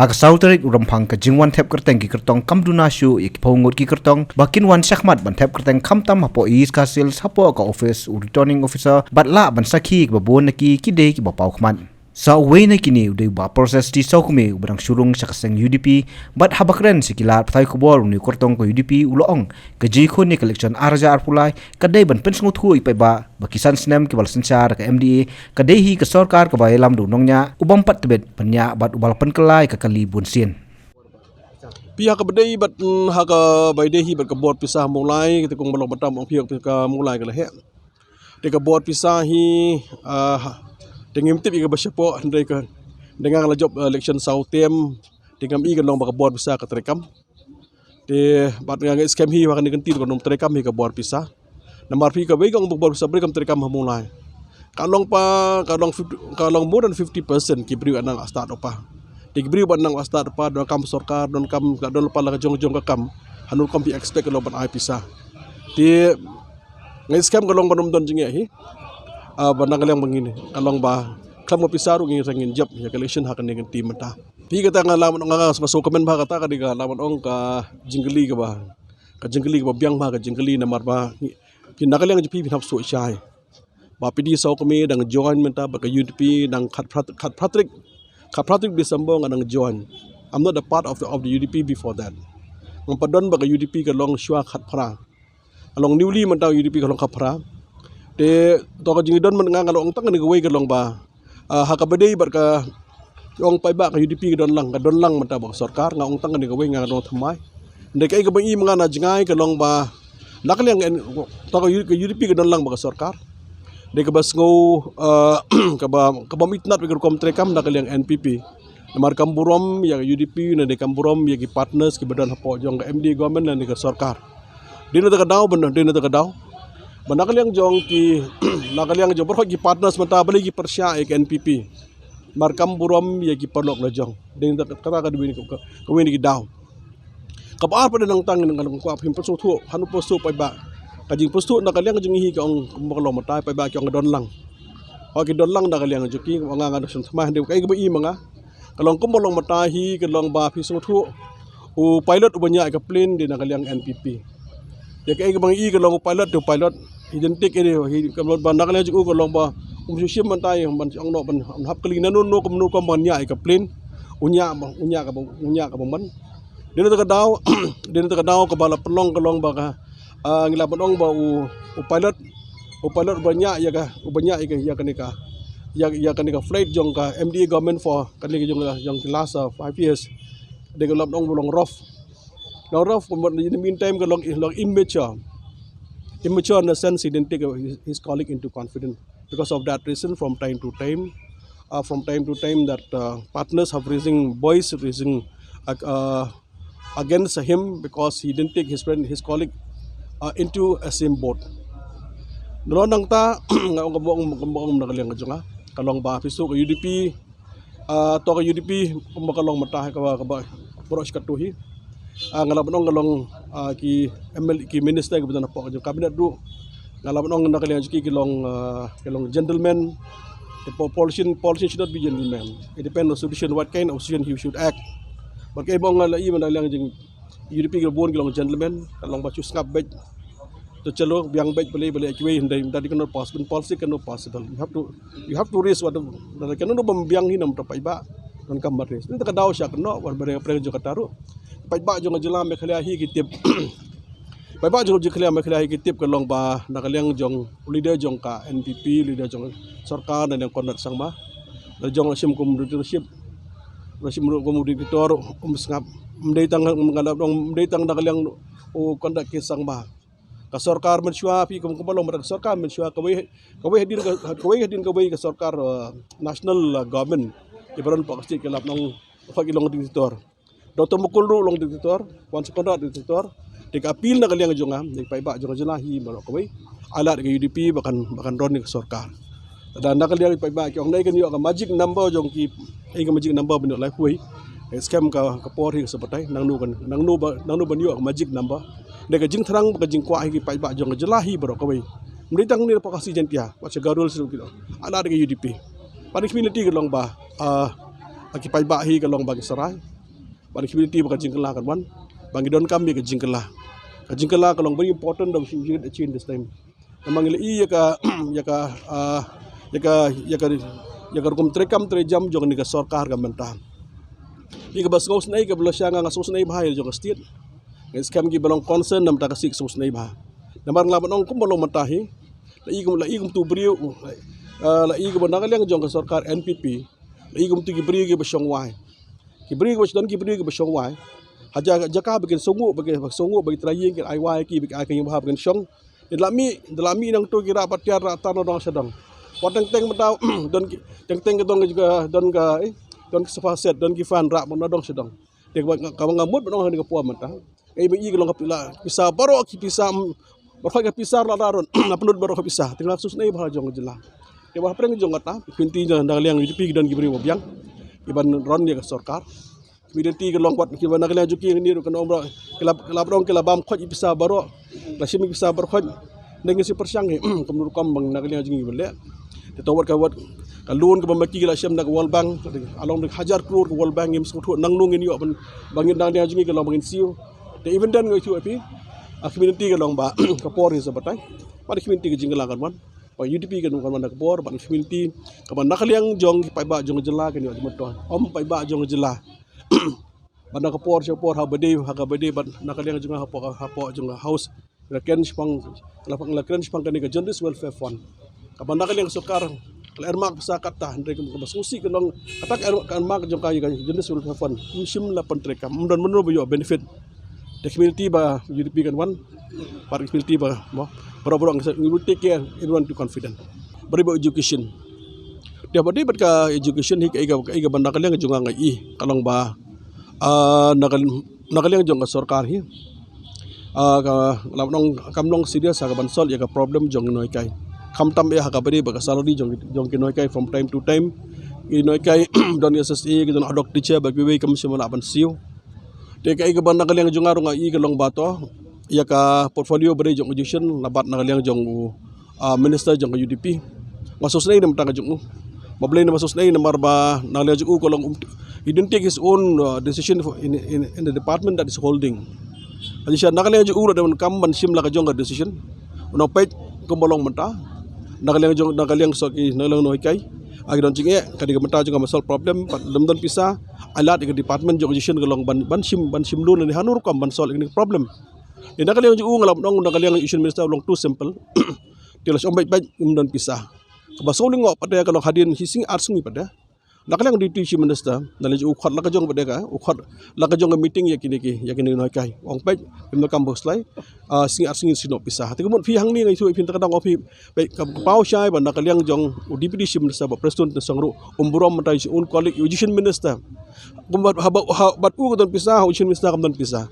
Hak sauterik urampang ke jingwan tep kerteng ki kertong kamduna syu ik pongot ki kertong bakin wan syakmat ban tep kerteng kamtam hapo is kasil hapo ka office returning officer batla ban sakhi ki babon ki kide ki bapau khman sa way na kini uday ba process di sa kume ubrang syurung sa kaseng UDP bat habakren si kilat patay kubor ni kortong ko UDP uloong kaji ko ni collection arja arpulai kadai ban pensngut hu ipay ba bakisan snem ki balsensar ka MDA kadai hi ka sarkar ka bayelam dunongnya ubang pat tebet panya bat ubal penkelai ka kali bunsin pihak kedai bat haka baidehi bat kebor pisah mulai kita kong balong batam ong pihak ka mulai ka lehe de kebor pisah hi dengan tip iga basyapo andai ka dengan job election sautem dengan iga long bakabor pisah ka terekam de bat nga scam hi wakan diganti ko nom terekam hi ka bor pisah namar pi ka begang bakabor pisah berekam terekam mulai kalong more than 50% ki beri anang start opa Digibri ban nang wasta pa don kam sarkar don kam don pala jong ka kam hanul kam pi expect lo ban ai pisah ti ngai scam kalong banom don jinge hi ban nang lang mangini kalong ba kam pisah ru ngi rangin job ya election hakan dengan tim mata pi kata ngalaman nga masuk komen ba kata ka diga laman ong ka jingli ka ba biang ba ka jingli namar ba ki nakalang pi hap so chai ba pidi so kami dang join menta ba ka UDP dang khat pratrik Kapratik disambung anang join. I'm not a part of the UDP before that. Mempadon baga UDP ke long shua khat pra. Along newly mentau UDP ke long khat pra. De toka jingidon mendengar kalau ong tang ni gawai ke long ba. Hakabadei bar ka ong pai ba ka UDP ke don lang mentau baga sarkar nga ong tang ni gawai nga long thamai. De kai ke bangi mangana jingai ke long ba. Nakaliang toka UDP ke don lang baga sarkar. Di kabas ngo kabamitnat bigar kom trekam na kaliang NPP namar kamburom ya UDP na di kamburom ya ki partners ki badan hapo jong ka MD government na di ka sarkar dina ta kadaw bana kaliang jong ki na kaliang jong berhok ki partners mata bali ki persya ek NPP mar kamburom ya ki parlok na jong dina ta kata ka duwi ko wini ki daw kabar pada nang tang nang ko apim pasu thu hanu pasu pai ba kajing postu na kaliang jeng hi ka ong makalong matay pa ba kyong don lang o ki don lang na kaliang juki nga sun sama de kai ba i mga kalong kumolong matay hi kalong ba pisung thu u pilot ubanya ka plane din na kaliang NPP ya kai bang i kalong pilot identik ini hi kalong ba na kaliang juku kalong ba syim matay ban ong no ban hap kali na no kumnu kom ban ya ka plane unya ka man dina ta kadaw ka bala pelong kalong ba ka ngilapon ong ba u pilot banyak ya kanika flight jong ka MDA government for kanika jong last 5 years de ko lap ong bolong rough in the meantime ko long immature in the sense he didn't take his colleague into confidence because of that reason from time to time that partners have raising against him because he didn't take his colleague into a same boat. Nang ta nga kambong nakaliang ka kalong ba piso ka UDP to ka UDP kumakalong matahe ka ba boros katuhi ngalabon kalong ki ML ki minister ka bitan po ka cabinet do ngalabon nakaliang ki kilong gentleman the politician should not be gentleman. It depends on solution what kind of solution he should act. Bagay bang ngalai manaliang jing UDP gabon kilong gentleman kalong bacu skap bet to chalo biang bet beli kiwe hindai tadi cannot possible policy cannot possible you have to raise what cannot biang hinam to pai ba don kam raise ni ta daw sya kno war bare pre jo kataru pai ba jo ngajala me khala hi kitip pai ba jo khala me khala hi kitip kalong ba nakaliang jong leader jong ka NPP leader jong sarkar dan yang konat sang ba jong sim leadership komoditor sngap mdetang nakaliang o kondak kisang ba ka sarkar mensyua pi kumpulong merek sarkar mensyua kawai hadin ka sarkar national government ibaran pak sti kelap nang fakilong diktator Dr. Mukul long diktator wan sekonda diktator dik apil na kaliang jonga dik pai ba jonga jelahi malo kawai alat ke UDP bahkan ron ke sarkar dan nakaliang pai ba kyong nai kan yo ka magic number jong ki ka magic number bin lai hui scam ka polri seperti nang nu ban yo ka magic number de jing thrang ka jing kwa hi pai ba jong jelahi bro kawai mritang ni pa kasi jentia wa garul siru kilo ala de UDP panik community ke long ba bagi pai ba hi kalong bagi serai bagi community bagi jingkela kan wan bagi don kami ke jingkela kalong very important dong sing achieve this time namang i ya ka kum trekam trejam jong ni ka sarkar ka mentah i ka bas ngos nai ka belasya nga sos nai bahai jong state ngai scam gi balong concern nam ta ka sik sos nai bah namar nglaban ong kum balong mentahi la i kum tu brio la i ka banakaliang jong ka sarkar NPP la i kum tu gi brio gi basyong wai ki brio gi basdan ki brio gi basyong wai haja jaka bagian songo bagi traying ke ai ki bagi ai ke bahab bagian syong delami nang tu kira patiar rata dong sedang wateng teng metau don teng dong juga don sefaset don ki fan rak dong sedang dek kawan ngamut dong ke puam mata bagi kelong kapila pisah baru ki pisah berkhoi ke pisah la daron penut baru ke pisah tinggal sus nei bah jong jelah ke bah preng jong kata pinti jong liang UDP don ki beri mobiang iban ron dia ke sarkar identiti kelong buat kita nak lihat juki ni kan orang kelab bam khoj bisa baru lasim bisa berkhoj dengan si persyang kemudian kam bang nak lihat juki boleh tetawat kawat kalun ke bambaki la syam nak World Bank along dik hajar crore ke World Bank ngim sutu nang nungin yo bangin nak lihat juki kelong bangin siu the even dan ngai chu api community kelong ba kapor ni sabatai pada community ke jinggal kan wan pa UDP kan nak kapor ba community kaban nak liang jong pai ba jong jela kan yo jematon om pai ba jong jela banda kapor syapor ha bade ban nakaliang junga hapo junga house laken spang kan ni journalist welfare fund kaban nakaliang sukar ermak sa kata ndre ke masusi kenong atak ermak jong kay journalist welfare fund sim la pentreka mundan menur yo benefit the community ba UDP kan wan par community ba boro-boro we will take care everyone to confident bari ba education dia bade bat ka education hi ka banda kaliang junga ngai kalong ba nakaliang jong ka sarkar hi labnong kamnong serious ka bansol ya ka problem jong noi kai kamtam ya ka bari ba ka salary jong ki noi kai from time to time i noi kai don SSA ki don adok teacher ba we kam simula ban siu te kai ka banda kaliang jong arung ngai kalong bato ya ka portfolio bari jong education labat nakaliang jong minister jong ka UDP masus nei nam tanga jong mablay na masus nei namar ba nakaliang jong kolong he didn't take his own decision in the department that is holding. Jadi siya nakaliang jong ura daman kamban simla ka jong ka decision. Unang pait kumbalong menta. Nakaliang so ki nakaliang no hikay. Agi don jinge kadi ka menta jong ka masol problem pat lemdon pisa alat ka department jong decision kalong ban sim lu ni hanur kam ban sol ini problem. Ni nakaliang jong ngalap dong nakaliang issue minister long too simple. Tilas ombait lemdon pisa. Kabasoling ngop pada kalong hadin hising arsungi pada nakaliang di chief minister nalaju ukhat la ka jong bade ka ukhat la ka jong meeting yakini noi kai ong pe pim kam bos lai sing sino pisah te kumon phi hang ni ngai thu phin ta dang opi pe pau shai ban nakaliang jong deputy chief minister ba president sangru umburom matai un colleague education minister kumbat bat u don pisah education minister kam don pisah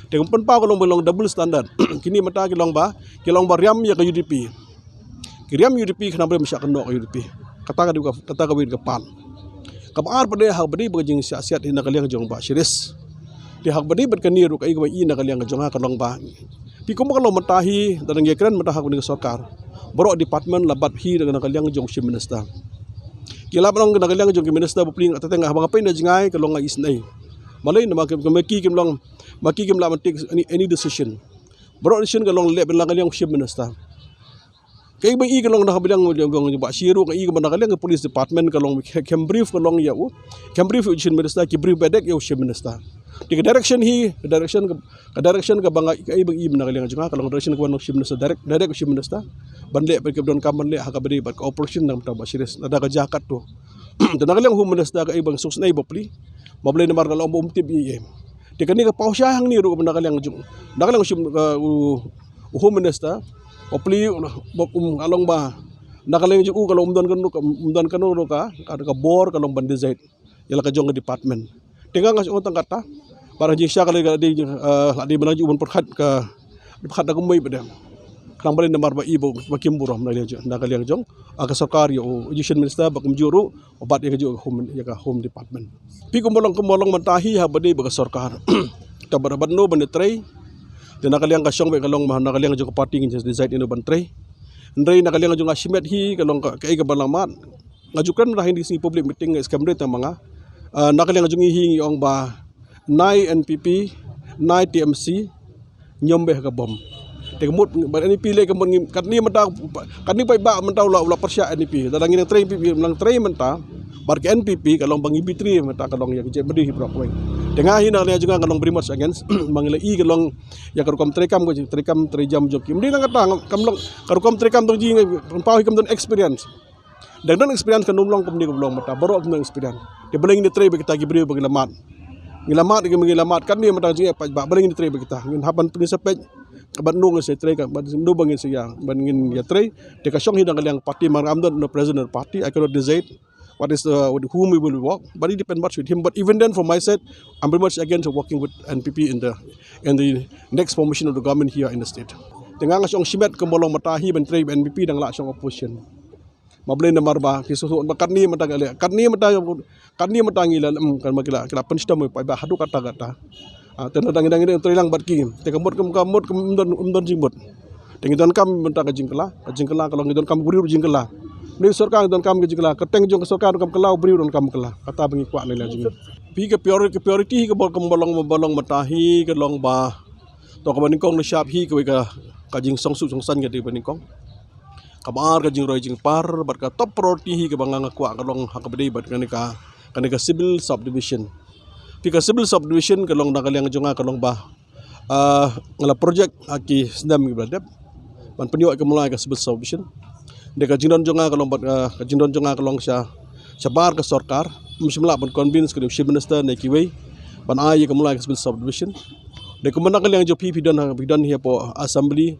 te kumpan pa ko long double standard kini mata kilong ba riam ya ka UDP kiriam UDP kana bre misya ka no ka UDP kata ka win ka pan kabar pada hak badi bagi siasat di nakaliang jong ba siris di hak badi berkaniru kai gwa i nakaliang jong ha kalong ba pi ko makalo matahi dan ngekran mata hak ni sarkar boro department labat hi dengan nakaliang jong chief minister kila bang nakaliang jong minister bupling atateng habang apa na jingai kalong isnai malay na maki kim la take any decision boro decision kalong le nakaliang chief minister kay ba i kalong nakabidang jong ba siru kay ba nakaliang police department kalong kem brief kalong ya kem brief chief minister ki brief bedek ya chief minister di direction ka banga kay ba i nakaliang jong kalong direction ko chief minister direct chief minister banle ba don kamanle hakabadi ba operation nam ta ba siris nada ka jakat to dan nakaliang home minister kay bang susnay bopli mablay na mar kalong umtib i di kani ka pausyahang ni ro nakaliang home minister opli along ba nakaliang jong kalong umdan kanu ka bor kalong bandizait yala ka jong department tinga ngas utang kata para jing sya kali di manaju un perkhat ka perkhat da kumbai bada kang balin namar ba ibo makim burom nakaliang jong aga sarkar yo education minister bakum juru obat ya ka home department pi kumolong mantahi ha bade ba sarkar tabaraban no banetray dan nakaliang kasyong be kalong nakaliang jong party ngin design ino bantray ndray nakaliang jong asimet hi kalong kay ka balamat ngajukan rahin di sing public meeting eskamre ta mga nakaliang jungi hingi ong ba nai NPP nai TMC nyombe ka bom te kemut NPP le kemut kat ni mentang kat ni pai ba mentau la persya NPP dadang ini train NPP menang train menta bar ke NPP kalong bangi bitri menta kalong ya ke bedi hibrok weng tengah hina le juga kalong brimas against mangile i kalong ya karukom trekam ko trekam trejam joki mdi nang kata kamlong karukom trekam tong ji pau hikam don experience dan experience kan umlong kumni kumlong mata baru kumlong experience de beling ni tre kita gi beri bagi lamat ngilamat kan ni mata ji pa ba beling ni tre bagi kita ngin haban prinsipej kaban nung se tre ka ban nu bangin se yang ban ngin ya tre de ka syong hidang yang party mar amdon no president party I cannot decide what is with whom we will work, but it depends much with him. But even then, from my side, I'm very much against working with NPP in the next formation of the government here in the state. Tengah ngasong simet kemolong matahi menteri NPP dan laksong opposition. Mablin na marba kisusu karni matagali karni matangi lalam kan magila kila pensta mo pa hadu kata tenadang ini terilang batki tekamut umdon jimbot tengidan kam mentang jingkela kalau ngidon kam buriu jingkela ni sorkang don kam jingkela keteng jong sorkang kam kelau buriu don kam kela kata bengi kwa lela jing pi ke priority ke bolong matahi ke long ba to ka banikong na shop hi ke ka jing songsu songsan ke di banikong kabar ka jing roy jing par bat ka top priority hi ke banganga kwa ka long hakabedi bat kanika civil subdivision pi ka civil subdivision ke long nakaliang jonga ka long ba ngala project aki sendam ibadap ban penyo ke mulai ka civil subdivision de ka jingdon jonga ka long bat ka jingdon jonga ka long sya bar ka sarkar msimla ban convince ke chief minister ne kiwei ban ai ka mulai ka civil subdivision de ko manakaliang jo pi bidan hi po assembly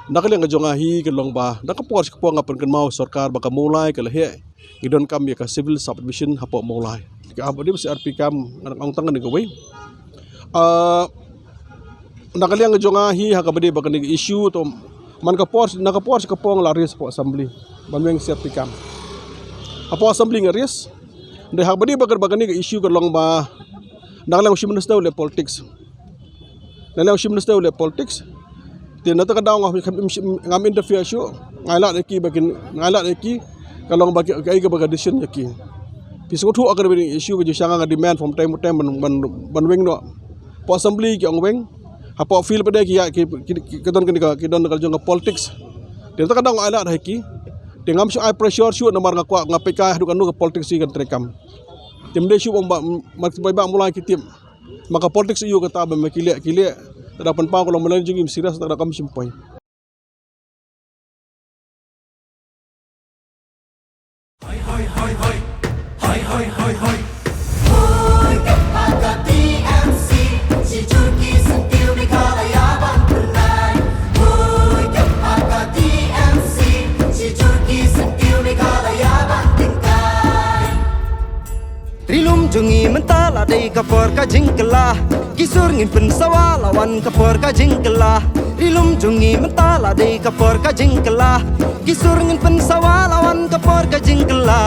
nakaliang ka jonga hi ke long ba nakapor ka po nga pan kan mau sarkar ba ka mulai ka lehe gidon kam ya ka civil subdivision hapo mulai ka abo di si RP kam ang tangan ni kawai nakaliang ka jonga hi hakabedi ba kan issue to man nakapor ka po nga laris po assembly banweng si RP kam apo assembly nga ris de hakabedi ba kan ni issue ka long ba nakaliang si minister le politics nakaliang si minister le politics tinata ka daw ngam interfere syo ngaila ki bakin ngaila ki kalong bagi kai ka baga decision yaki pisu thu agar bini issue ke janga demand from time to time ban weng no po assembly ki ong weng apo feel pada ki don ka jong politics tinata ka daw ngaila ki tengam syo I pressure syo namar ngakwa ngapika hadu kanu ka politics kan trekam timde syo ba mulai ki tim maka politics iyo kata ba makile dapat pa ko lang malan jing serius tak kami simpai Rilum jungi mentala dei kapor ka jingkela kisur ngin pensawa lawan kapor ka jingkela rilum jungi mentala dei kapor ka jingkela kisur ngin pensawa lawan kapor ka jingkela